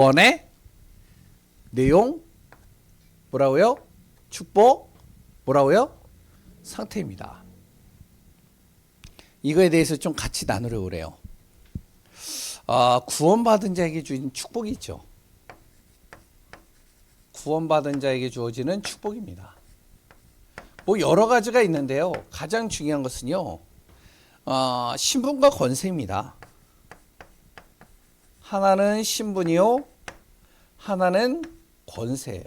구원의 내용 뭐라고요? 축복 뭐라고요? 상태입니다. 이거에 대해서 좀 같이 나누려고 그래요. 구원받은 자에게 주어진 축복이 있죠. 구원받은 자에게 주어지는 축복입니다. 뭐 여러 가지가 있는데요. 가장 중요한 것은요. 신분과 권세입니다. 하나는 신분이요. 하나는 권세예요.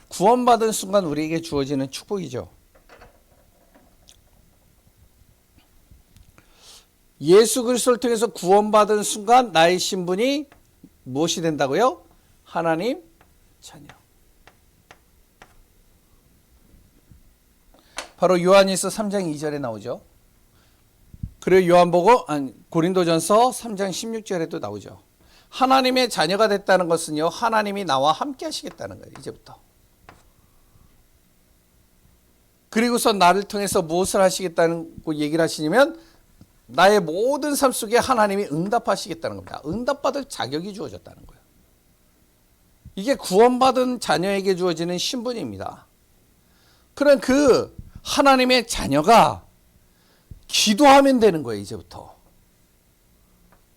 구원받은 순간 우리에게 주어지는 축복이죠. 예수 그리스도를 통해서 구원받은 순간 나의 신분이 무엇이 된다고요? 하나님 자녀. 바로 요한일서 3장 2절에 나오죠. 그리고 고린도전서 3장 16절에도 나오죠. 하나님의 자녀가 됐다는 것은요, 하나님이 나와 함께 하시겠다는 거예요. 이제부터. 그리고서 나를 통해서 무엇을 하시겠다는 얘기를 하시냐면 나의 모든 삶 속에 하나님이 응답하시겠다는 겁니다. 응답받을 자격이 주어졌다는 거예요. 이게 구원받은 자녀에게 주어지는 신분입니다. 그런 그 하나님의 자녀가 기도하면 되는 거예요. 이제부터.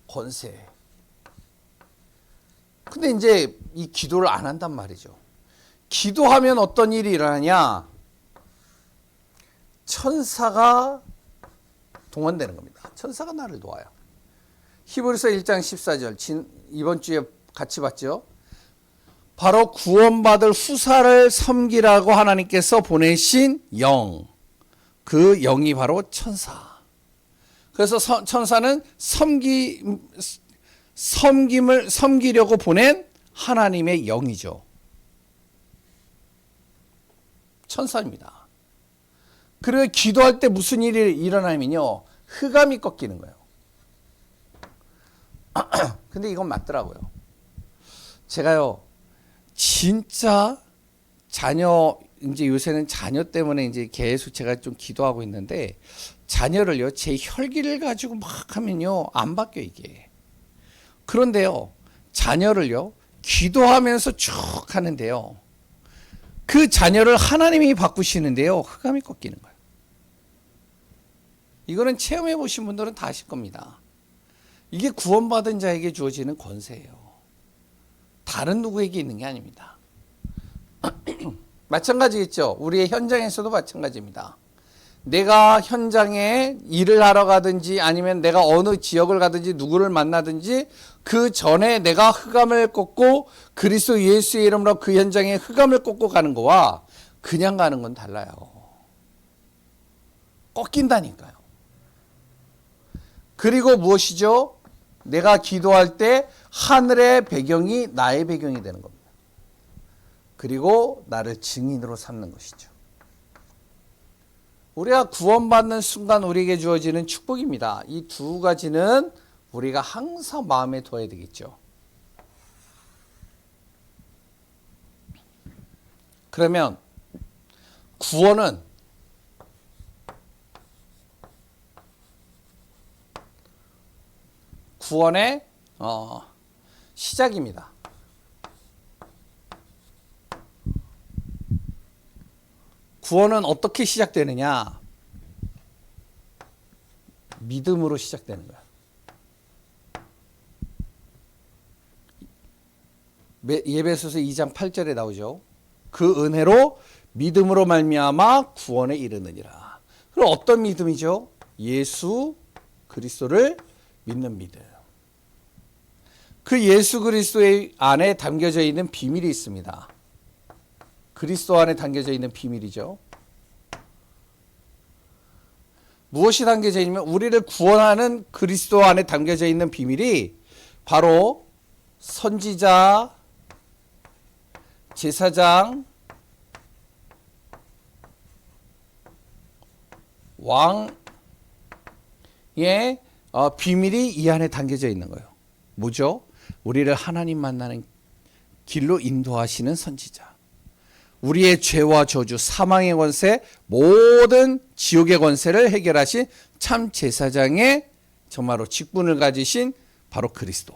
권세. 근데 이제 이 기도를 안 한단 말이죠. 기도하면 어떤 일이 일어나냐? 천사가 동원되는 겁니다. 천사가 나를 도와요. 히브리서 1장 14절 이번 주에 같이 봤죠. 바로 구원받을 후사를 섬기라고 하나님께서 보내신 영. 그 영이 바로 천사. 그래서 천사는 섬기려고 보낸 하나님의 영이죠. 천사입니다. 그리고 기도할 때 무슨 일이 일어나면요. 흑암이 꺾이는 거예요. 근데 이건 맞더라고요. 제가요. 진짜 이제 요새는 자녀 때문에 이제 계속 제가 좀 기도하고 있는데 자녀를요. 제 혈기를 가지고 막 하면요. 안 바뀌어요, 이게. 그런데요. 자녀를요. 기도하면서 쭉 하는데요. 그 자녀를 하나님이 바꾸시는데요. 흑암이 꺾이는 거예요. 이거는 체험해 보신 분들은 다 아실 겁니다. 이게 구원받은 자에게 주어지는 권세예요. 다른 누구에게 있는 게 아닙니다. 마찬가지겠죠. 우리의 현장에서도 마찬가지입니다. 내가 현장에 일을 하러 가든지 아니면 내가 어느 지역을 가든지 누구를 만나든지 그 전에 내가 흑암을 꺾고 그리스도 예수의 이름으로 그 현장에 흑암을 꺾고 가는 거와 그냥 가는 건 달라요. 꺾인다니까요. 그리고 무엇이죠? 내가 기도할 때 하늘의 배경이 나의 배경이 되는 겁니다. 그리고 나를 증인으로 삼는 것이죠. 우리가 구원받는 순간 우리에게 주어지는 축복입니다. 이 두 가지는 우리가 항상 마음에 둬야 되겠죠. 그러면 구원은 구원의 시작입니다. 구원은 어떻게 시작되느냐? 믿음으로 시작되는 거야. 예배소서 2장 8절에 나오죠. 그 은혜로 믿음으로 말미암아 구원에 이르느니라. 그럼 어떤 믿음이죠? 예수 그리스도를 믿는 믿음. 그 예수 그리스도의 안에 담겨져 있는 비밀이 있습니다. 그리스도 안에 담겨져 있는 비밀이죠. 무엇이 담겨져 있냐면 우리를 구원하는 그리스도 안에 담겨져 있는 비밀이 바로 선지자, 제사장, 왕의 비밀이 이 안에 담겨져 있는 거예요. 뭐죠? 우리를 하나님 만나는 길로 인도하시는 선지자. 우리의 죄와 저주, 사망의 권세, 모든 지옥의 권세를 해결하신 참 제사장의 정말로 직분을 가지신 바로 그리스도.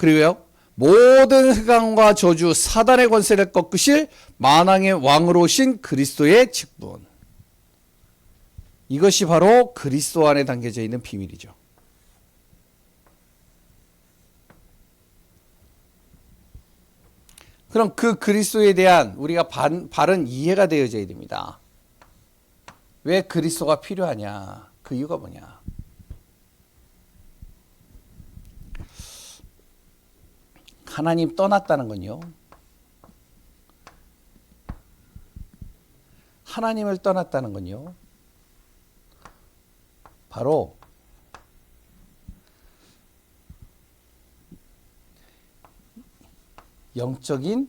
그리고요. 모든 흑암과 저주 사단의 권세를 꺾으실 만왕의 왕으로 오신 그리스도의 직분. 이것이 바로 그리스도 안에 담겨져 있는 비밀이죠. 그럼 그 그리스도에 대한 우리가 바른 이해가 되어져야 됩니다. 왜 그리스도가 필요하냐? 그 이유가 뭐냐? 하나님 떠났다는 건요. 하나님을 떠났다는 건요. 바로 영적인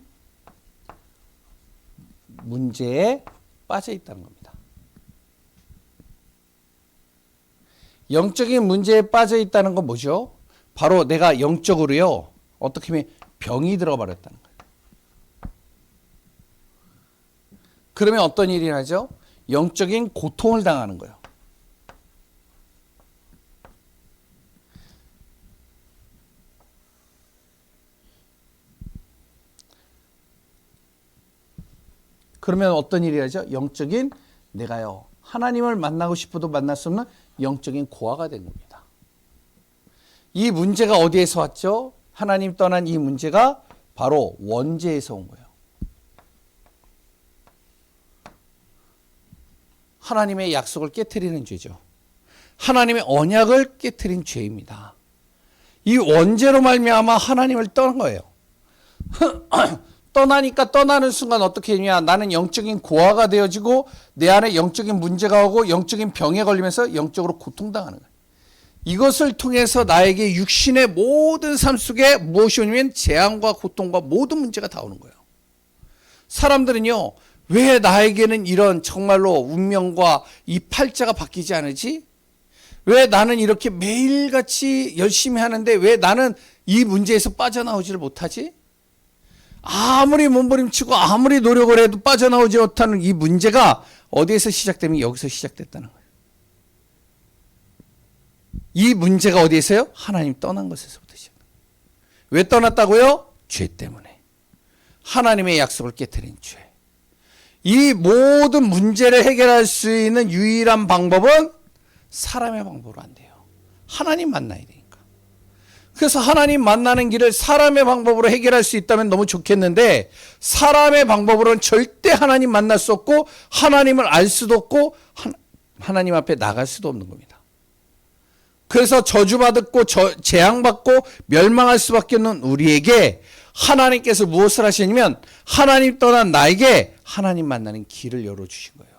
문제에 빠져 있다는 겁니다. 영적인 문제에 빠져 있다는 건 뭐죠? 바로 내가 영적으로요. 어떻게 하면 병이 들어버렸다는 거예요. 그러면 어떤 일이 나죠? 영적인 고통을 당하는 거예요. 그러면 어떤 일이 나죠? 영적인 내가요. 하나님을 만나고 싶어도 만날 수 없는 영적인 고아가 된 겁니다. 이 문제가 어디에서 왔죠? 하나님 떠난 이 문제가 바로 원죄에서 온 거예요. 하나님의 약속을 깨트리는 죄죠. 하나님의 언약을 깨트린 죄입니다. 이 원죄로 말미암아 하나님을 떠난 거예요. 떠나니까 떠나는 순간 어떻게 되냐? 나는 영적인 고아가 되어지고 내 안에 영적인 문제가 오고 영적인 병에 걸리면서 영적으로 고통당하는 거예요. 이것을 통해서 나에게 육신의 모든 삶 속에 무엇이 오냐면 재앙과 고통과 모든 문제가 다 오는 거예요. 사람들은요, 왜 나에게는 이런 정말로 운명과 이 팔자가 바뀌지 않으지? 왜 나는 이렇게 매일같이 열심히 하는데 왜 나는 이 문제에서 빠져나오지를 못하지? 아무리 몸부림치고 아무리 노력을 해도 빠져나오지 못하는 이 문제가 어디에서 시작되면 여기서 시작됐다는 거예요. 이 문제가 어디에서요? 하나님 떠난 것에서부터 시작돼요. 왜 떠났다고요? 죄 때문에. 하나님의 약속을 깨트린 죄. 이 모든 문제를 해결할 수 있는 유일한 방법은 사람의 방법으로 안 돼요. 하나님 만나야 되니까. 그래서 하나님 만나는 길을 사람의 방법으로 해결할 수 있다면 너무 좋겠는데 사람의 방법으로는 절대 하나님 만날 수 없고 하나님을 알 수도 없고 하나님 앞에 나갈 수도 없는 겁니다. 그래서 저주받고 재앙받고 멸망할 수밖에 없는 우리에게 하나님께서 무엇을 하시냐면 하나님 떠난 나에게 하나님 만나는 길을 열어주신 거예요.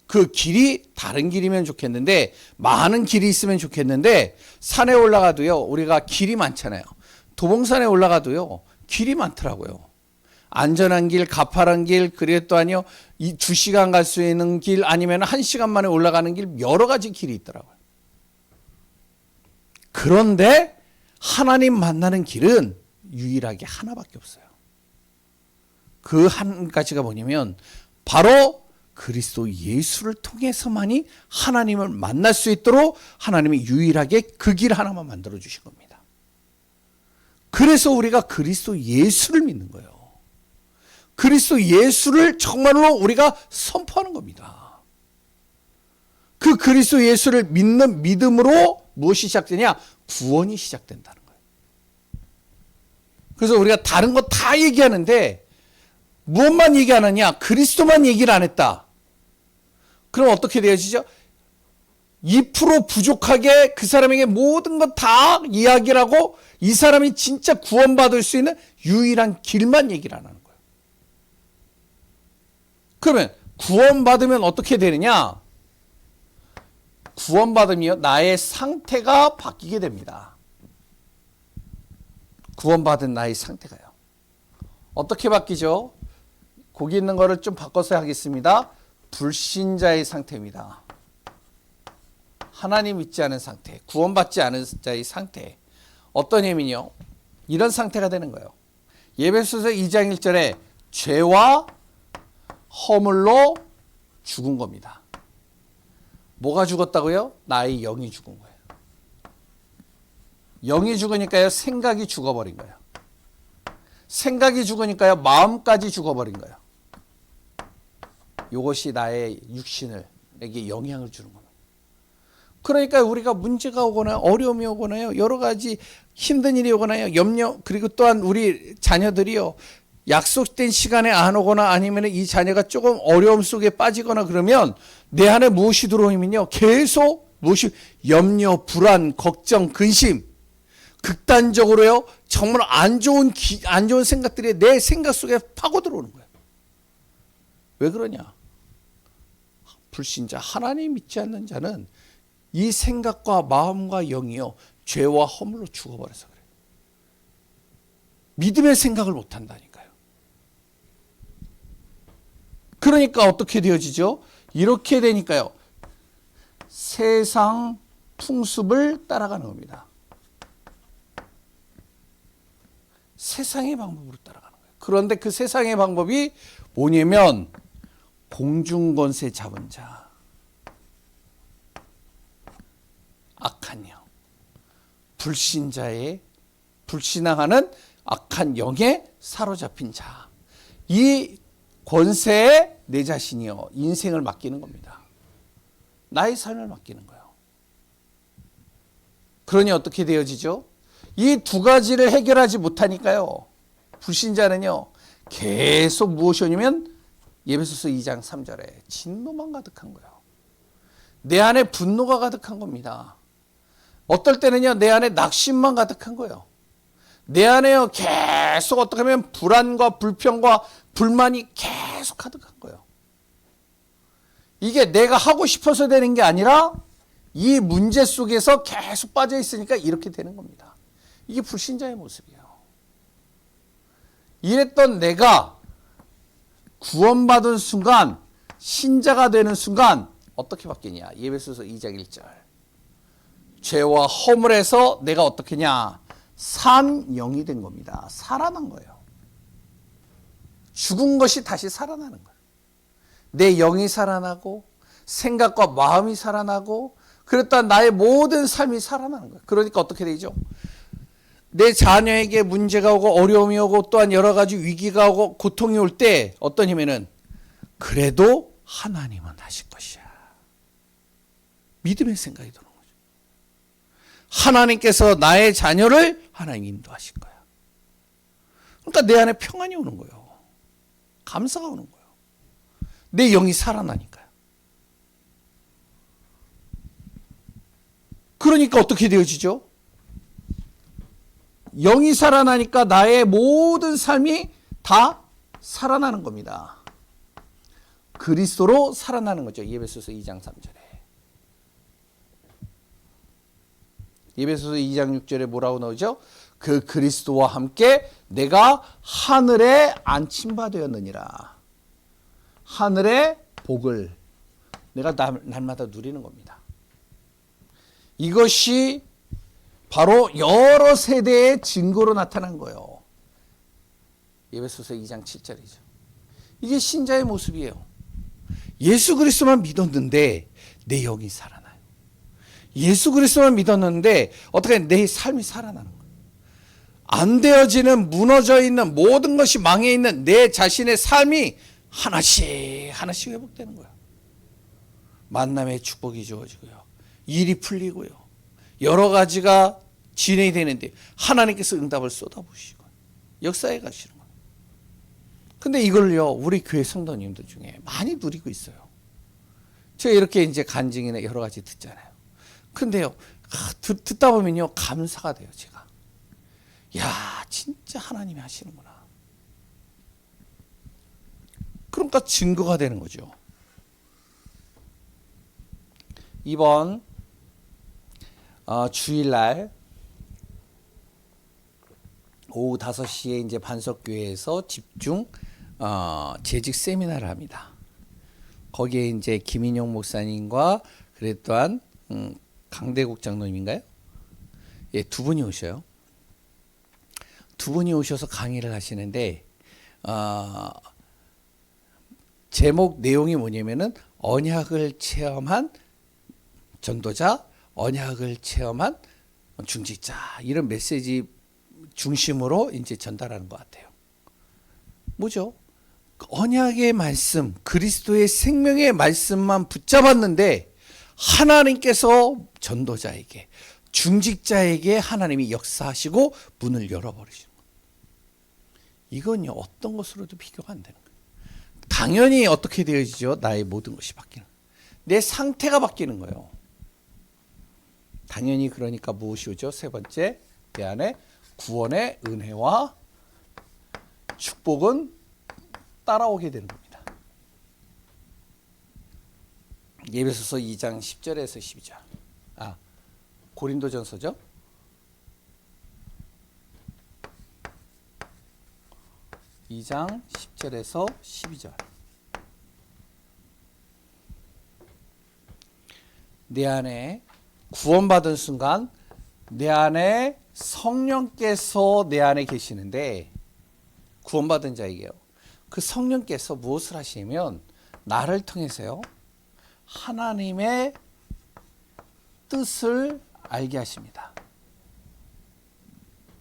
그 길이 다른 길이면 좋겠는데 많은 길이 있으면 좋겠는데 산에 올라가도요. 우리가 길이 많잖아요. 도봉산에 올라가도요. 길이 많더라고요. 안전한 길, 가파른 길, 그리고 또 아니요. 2시간 갈 수 있는 길 아니면 1시간 만에 올라가는 길 여러 가지 길이 있더라고요. 그런데 하나님 만나는 길은 유일하게 하나밖에 없어요. 그 한 가지가 뭐냐면 바로 그리스도 예수를 통해서만이 하나님을 만날 수 있도록 하나님이 유일하게 그 길 하나만 만들어 주신 겁니다. 그래서 우리가 그리스도 예수를 믿는 거예요. 그리스도 예수를 정말로 우리가 선포하는 겁니다. 그 그리스도 예수를 믿는 믿음으로 무엇이 시작되냐? 구원이 시작된다는 거예요. 그래서 우리가 다른 거 다 얘기하는데 무엇만 얘기하느냐? 그리스도만 얘기를 안 했다. 그럼 어떻게 되어지죠? 2% 부족하게 그 사람에게 모든 것 다 이야기를 하고 이 사람이 진짜 구원받을 수 있는 유일한 길만 얘기를 안 하는 거예요. 그러면 구원받으면 어떻게 되느냐? 구원받으면 나의 상태가 바뀌게 됩니다. 구원받은 나의 상태가요. 어떻게 바뀌죠? 거기 있는 거를 좀 바꿔서 하겠습니다. 불신자의 상태입니다. 하나님 믿지 않은 상태, 구원받지 않은 자의 상태. 어떤 의미요? 이런 상태가 되는 거예요. 에베소서 2장 1절에 죄와 허물로 죽은 겁니다. 뭐가 죽었다고요? 나의 영이 죽은 거예요. 영이 죽으니까요, 생각이 죽어버린 거예요. 생각이 죽으니까요, 마음까지 죽어버린 거예요. 이것이 나의 육신에게 영향을 주는 겁니다. 그러니까 우리가 문제가 오거나 어려움이 오거나요, 여러 가지 힘든 일이 오거나요, 염려, 그리고 또한 우리 자녀들이요, 약속된 시간에 안 오거나 아니면 이 자녀가 조금 어려움 속에 빠지거나 그러면 내 안에 무엇이 들어오면요, 계속 무엇이 염려, 불안, 걱정, 근심, 극단적으로요, 정말 안 좋은 생각들이 내 생각 속에 파고 들어오는 거예요. 왜 그러냐? 불신자, 하나님 믿지 않는 자는 이 생각과 마음과 영이요, 죄와 허물로 죽어버려서 그래요. 믿음의 생각을 못 한다니까요. 그러니까 어떻게 되어지죠? 이렇게 되니까요, 세상 풍습을 따라가는 겁니다. 세상의 방법으로 따라가는 거예요. 그런데 그 세상의 방법이 뭐냐면 공중권세 잡은 자, 악한 영, 불신자의, 불신앙하는 악한 영에 사로잡힌 자, 이 권세에 내 자신이요, 인생을 맡기는 겁니다. 나의 삶을 맡기는 거예요. 그러니 어떻게 되어지죠? 이 두 가지를 해결하지 못하니까요, 불신자는요, 계속 무엇이냐면 에베소서 2장 3절에 진노만 가득한 거예요. 내 안에 분노가 가득한 겁니다. 어떨 때는요, 내 안에 낙심만 가득한 거예요. 내 안에요, 계속 어떻게 하면 불안과 불평과 불만이 계속 가득한 거예요. 이게 내가 하고 싶어서 되는 게 아니라 이 문제 속에서 계속 빠져 있으니까 이렇게 되는 겁니다. 이게 불신자의 모습이에요. 이랬던 내가 구원받은 순간, 신자가 되는 순간 어떻게 바뀌냐? 에베소서 2장 1절. 죄와 허물에서 내가 어떻게 냐? 산 영이 된 겁니다. 살아난 거예요. 죽은 것이 다시 살아나는 거예요. 내 영이 살아나고 생각과 마음이 살아나고 그랬다 나의 모든 삶이 살아나는 거예요. 그러니까 어떻게 되죠? 내 자녀에게 문제가 오고 어려움이 오고 또한 여러 가지 위기가 오고 고통이 올 때 어떤 힘에는 그래도 하나님은 하실 것이야. 믿음의 생각이 드는 거죠. 하나님께서 나의 자녀를 하나님 인도하실 거야. 그러니까 내 안에 평안이 오는 거예요. 감사가 오는 거예요. 내 영이 살아나니까요. 그러니까 어떻게 되어지죠? 영이 살아나니까 나의 모든 삶이 다 살아나는 겁니다. 그리스도로 살아나는 거죠. 에베소서 2장 3절에. 에베소서 2장 6절에 뭐라고 나오죠? 그 그리스도와 함께 내가 하늘에 안침바 되었느니라. 하늘의 복을 내가 날마다 누리는 겁니다. 이것이 바로 여러 세대의 증거로 나타난 거예요. 에베소서 2장 7절이죠. 이게 신자의 모습이에요. 예수 그리스도만 믿었는데 내 영이 살아나요. 예수 그리스도만 믿었는데 어떻게 내 삶이 살아나는 거예요. 안 되어지는, 무너져 있는, 모든 것이 망해 있는 내 자신의 삶이 하나씩 하나씩 회복되는 거예요. 만남의 축복이 주어지고요, 일이 풀리고요, 여러 가지가 진행이 되는데 하나님께서 응답을 쏟아부으시고 역사에 가시는 거예요. 근데 이걸요, 우리 교회 성도님들 중에 많이 누리고 있어요. 제가 이렇게 이제 간증이나 여러 가지 듣잖아요. 근데요, 듣다 보면요, 감사가 돼요, 제가. 야, 진짜 하나님이 하시는구나. 그러니까 증거가 되는 거죠. 이번 주일날 오후 5시에 이제 반석교회에서 집중 재직 세미나를 합니다. 거기에 이제 김인용 목사님과 그래 또한 강대국 장로님인가요? 예, 두 분이 오셔요. 두 분이 오셔서 강의를 하시는데 제목 내용이 뭐냐면은 언약을 체험한 전도자, 언약을 체험한 중직자 이런 메시지 중심으로 이제 전달하는 것 같아요. 뭐죠? 언약의 말씀, 그리스도의 생명의 말씀만 붙잡았는데 하나님께서 전도자에게, 중직자에게 하나님이 역사하시고 문을 열어버리시는 거예요. 이건요 어떤 것으로도 비교가 안 되는 거예요. 당연히 어떻게 되어지죠? 나의 모든 것이 바뀌는 거예요. 내 상태가 바뀌는 거예요. 당연히 그러니까 무엇이 오죠? 세 번째, 내 안에 구원의 은혜와 축복은 따라오게 되는 겁니다. 에베소서 2장 10절에서 12절. 고린도전서죠. (2장 10절에서 12절) 내 안에 구원받은 순간 내 안에 성령께서 내 안에 계시는데, 구원받은 자에게요, 그 성령께서 무엇을 하시냐면 나를 통해서요 하나님의 뜻을 알게 하십니다.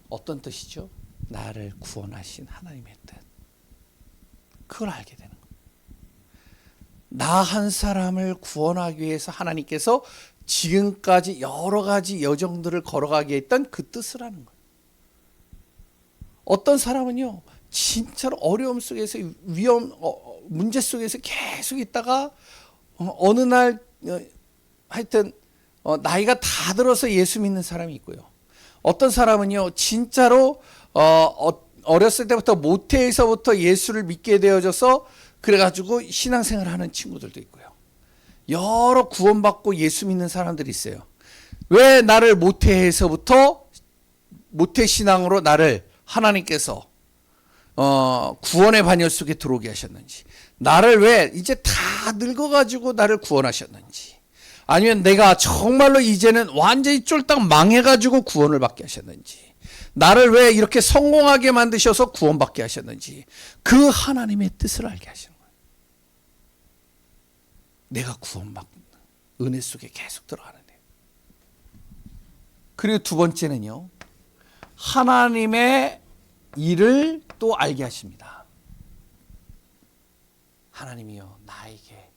어떤 뜻이죠? 나를 구원하신 하나님의 뜻. 그걸 알게 되는 거예요. 나 한 사람을 구원하기 위해서 하나님께서 지금까지 여러 가지 여정들을 걸어가게 했던 그 뜻을 아는 거예요. 어떤 사람은요 진짜로 어려움 속에서 문제 속에서 계속 있다가 어느 날 하여튼 나이가 다 들어서 예수 믿는 사람이 있고요. 어떤 사람은요 진짜로 어렸을 때부터 모태에서부터 예수를 믿게 되어져서 그래가지고 신앙생활을 하는 친구들도 있고요. 여러 구원받고 예수 믿는 사람들이 있어요. 왜 나를 모태에서부터 모태신앙으로 나를 하나님께서 구원의 반열 속에 들어오게 하셨는지, 나를 왜 이제 다 늙어가지고 나를 구원하셨는지, 아니면 내가 정말로 이제는 완전히 쫄딱 망해가지고 구원을 받게 하셨는지, 나를 왜 이렇게 성공하게 만드셔서 구원받게 하셨는지, 그 하나님의 뜻을 알게 하시는 거예요. 내가 구원받는 은혜 속에 계속 들어가는데. 그리고 두 번째는요, 하나님의 일을 또 알게 하십니다. 하나님이요 나에게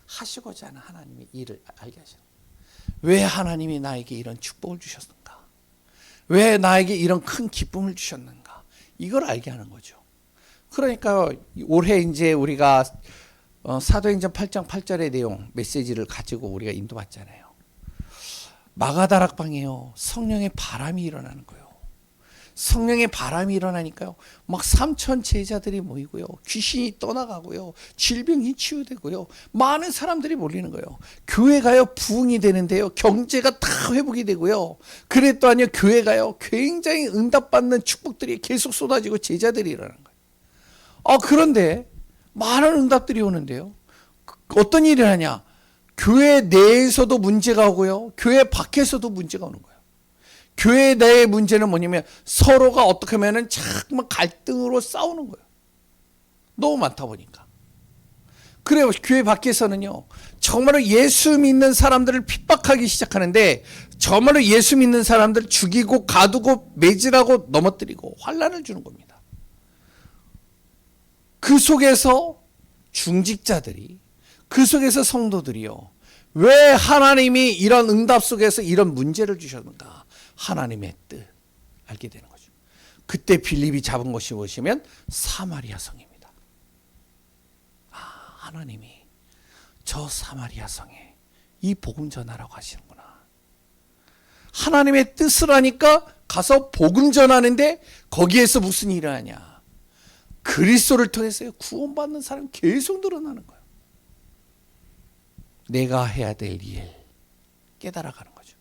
하시고자 하는 하나님의 일을 알게 하시는 거예요. 왜 하나님이 나에게 이런 축복을 주셨는가? 왜 나에게 이런 큰 기쁨을 주셨는가? 이걸 알게 하는 거죠. 그러니까 올해 이제 우리가 사도행전 8장 8절의 내용 메시지를 가지고 우리가 인도받잖아요. 마가다락방에요 성령의 바람이 일어나는 거예요. 성령의 바람이 일어나니까요 막 3,000 제자들이 모이고요, 귀신이 떠나가고요, 질병이 치유되고요, 많은 사람들이 몰리는 거예요. 교회가요 부흥이 되는데요, 경제가 다 회복이 되고요, 그랬더니요 교회가요 굉장히 응답받는 축복들이 계속 쏟아지고 제자들이 일어나는 거예요. 그런데 많은 응답들이 오는데요, 어떤 일이 하냐? 교회 내에서도 문제가 오고요, 교회 밖에서도 문제가 오는 거예요. 교회 내의 문제는 뭐냐면 서로가 어떻게 하면은 자꾸만 갈등으로 싸우는 거예요. 너무 많다 보니까. 그래요. 교회 밖에서는요 정말로 예수 믿는 사람들을 핍박하기 시작하는데, 정말로 예수 믿는 사람들을 죽이고 가두고 매질하고 넘어뜨리고 환난을 주는 겁니다. 그 속에서 중직자들이, 그 속에서 성도들이요 왜 하나님이 이런 응답 속에서 이런 문제를 주셨는가? 하나님의 뜻 알게 되는 거죠. 그때 빌립이 잡은 것이 무엇이면 사마리아 성입니다. 하나님이 저 사마리아 성에 이 복음 전하라고 하시는구나. 하나님의 뜻을 하니까 가서 복음 전하는데 거기에서 무슨 일을 하냐? 그리스도를 통해서 구원받는 사람이 계속 늘어나는 거예요. 내가 해야 될 일 깨달아가는 거죠.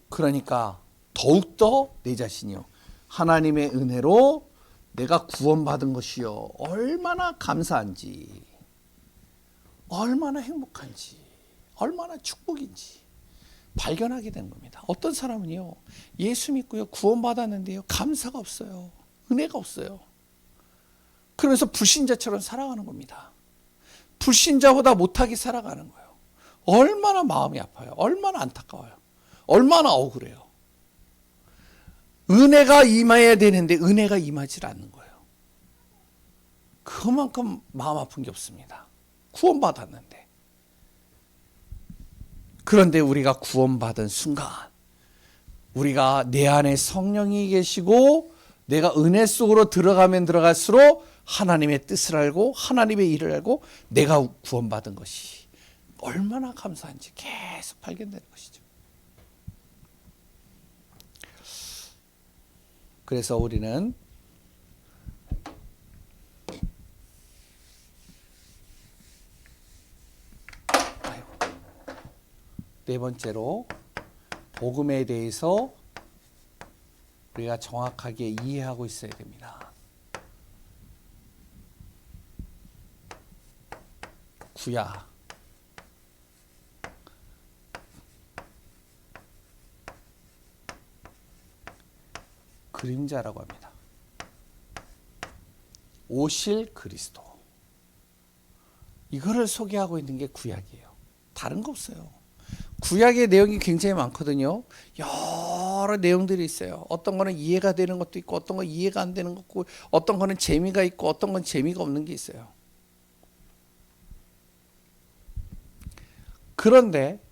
그러니까 더욱더 내 자신이요 하나님의 은혜로 내가 구원받은 것이요 얼마나 감사한지, 얼마나 행복한지, 얼마나 축복인지 발견하게 된 겁니다. 어떤 사람은요 예수 믿고요 구원받았는데요 감사가 없어요. 은혜가 없어요. 그러면서 불신자처럼 살아가는 겁니다. 불신자보다 못하게 살아가는 거예요. 얼마나 마음이 아파요. 얼마나 안타까워요. 얼마나 억울해요. 은혜가 임해야 되는데 은혜가 임하지 않는 거예요. 그만큼 마음 아픈 게 없습니다. 구원받았는데. 그런데 우리가 구원받은 순간 우리가 내 안에 성령이 계시고 내가 은혜 속으로 들어가면 들어갈수록 하나님의 뜻을 알고 하나님의 일을 알고 내가 구원받은 것이 얼마나 감사한지 계속 발견되는 것이죠. 그래서 우리는 네 번째로 복음에 대해서 우리가 정확하게 이해하고 있어야 됩니다. 구약 그림자라고 합니다. 오실 그리스도. 이거를 소개하고 있는 게 구약이에요. 다른 거 없어요. 구약의 내용이 굉장히 많거든요. 여러 내용들이 있어요. 어떤 거는 이해가 되는 것도 있고 어떤 건 이해가 안 되는 것도 있고 어떤 거는 재미가 있고 어떤 건 재미가 없는 게 있어요. 그런데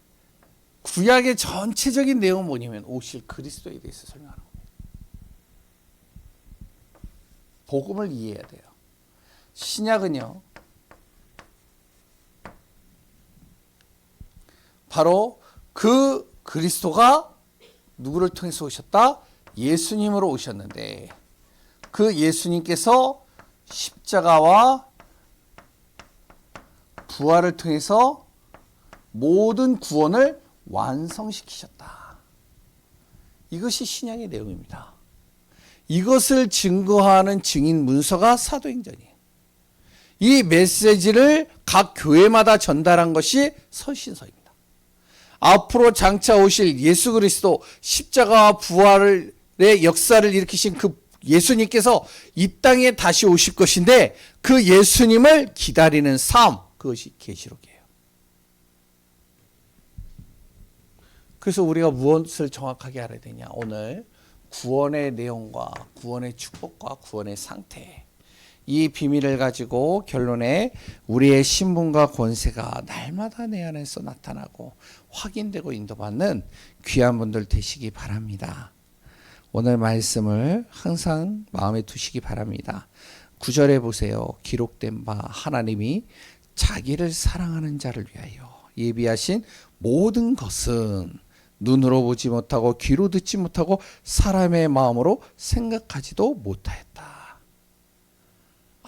구약의 전체적인 내용은 뭐냐면 오실 그리스도에 대해서 설명하는 겁니다. 복음을 이해해야 돼요. 신약은요. 바로 그 그리스도가 누구를 통해서 오셨다? 예수님으로 오셨는데 그 예수님께서 십자가와 부활을 통해서 모든 구원을 완성시키셨다. 이것이 신약의 내용입니다. 이것을 증거하는 증인 문서가 사도행전이에요. 이 메시지를 각 교회마다 전달한 것이 서신서입니다. 앞으로 장차 오실 예수 그리스도 십자가와 부활의 역사를 일으키신 그 예수님께서 이 땅에 다시 오실 것인데 그 예수님을 기다리는 삶, 그것이 계시록이에요. 그래서 우리가 무엇을 정확하게 알아야 되냐? 오늘 구원의 내용과 구원의 축복과 구원의 상태, 이 비밀을 가지고 결론에 우리의 신분과 권세가 날마다 내 안에서 나타나고 확인되고 인도받는 귀한 분들 되시기 바랍니다. 오늘 말씀을 항상 마음에 두시기 바랍니다. 9절에 보세요. 기록된 바 하나님이 자기를 사랑하는 자를 위하여 예비하신 모든 것은 눈으로 보지 못하고 귀로 듣지 못하고 사람의 마음으로 생각하지도 못하였다.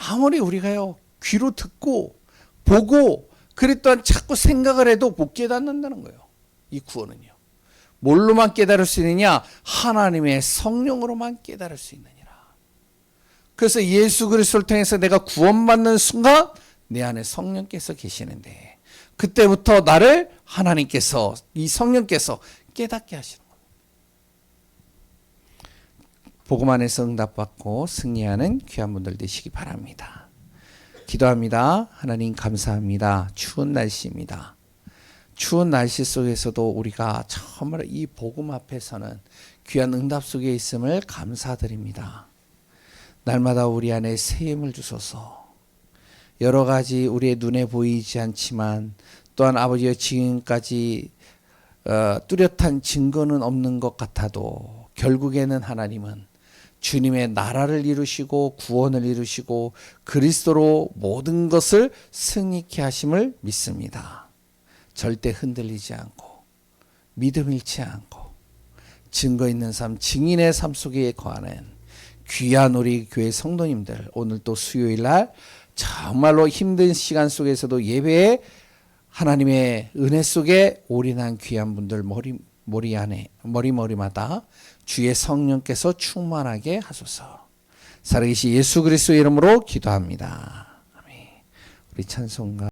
아무리 우리가요 귀로 듣고 보고 그랬더니 자꾸 생각을 해도 못 깨닫는다는 거예요. 이 구원은요. 뭘로만 깨달을 수 있느냐? 하나님의 성령으로만 깨달을 수 있느니라. 그래서 예수 그리스도를 통해서 내가 구원받는 순간 내 안에 성령께서 계시는데 그때부터 나를 하나님께서 이 성령께서 깨닫게 하시는 겁니다. 복음 안에서 응답받고 승리하는 귀한 분들 되시기 바랍니다. 기도합니다. 하나님 감사합니다. 추운 날씨입니다. 추운 날씨 속에서도 우리가 정말 이 복음 앞에서는 귀한 응답 속에 있음을 감사드립니다. 날마다 우리 안에 새 힘을 주소서. 여러 가지 우리의 눈에 보이지 않지만 또한 아버지의 지금까지 뚜렷한 증거는 없는 것 같아도 결국에는 하나님은 주님의 나라를 이루시고 구원을 이루시고 그리스도로 모든 것을 승리케 하심을 믿습니다. 절대 흔들리지 않고 믿음 잃지 않고 증거 있는 삶, 증인의 삶 속에 거하는 귀한 우리 교회 성도님들, 오늘 또 수요일 날 정말로 힘든 시간 속에서도 예배에 하나님의 은혜 속에 올인한 귀한 분들 머리마다 주의 성령께서 충만하게 하소서. 살아계신 예수 그리스도의 이름으로 기도합니다. 아멘. 우리 찬송가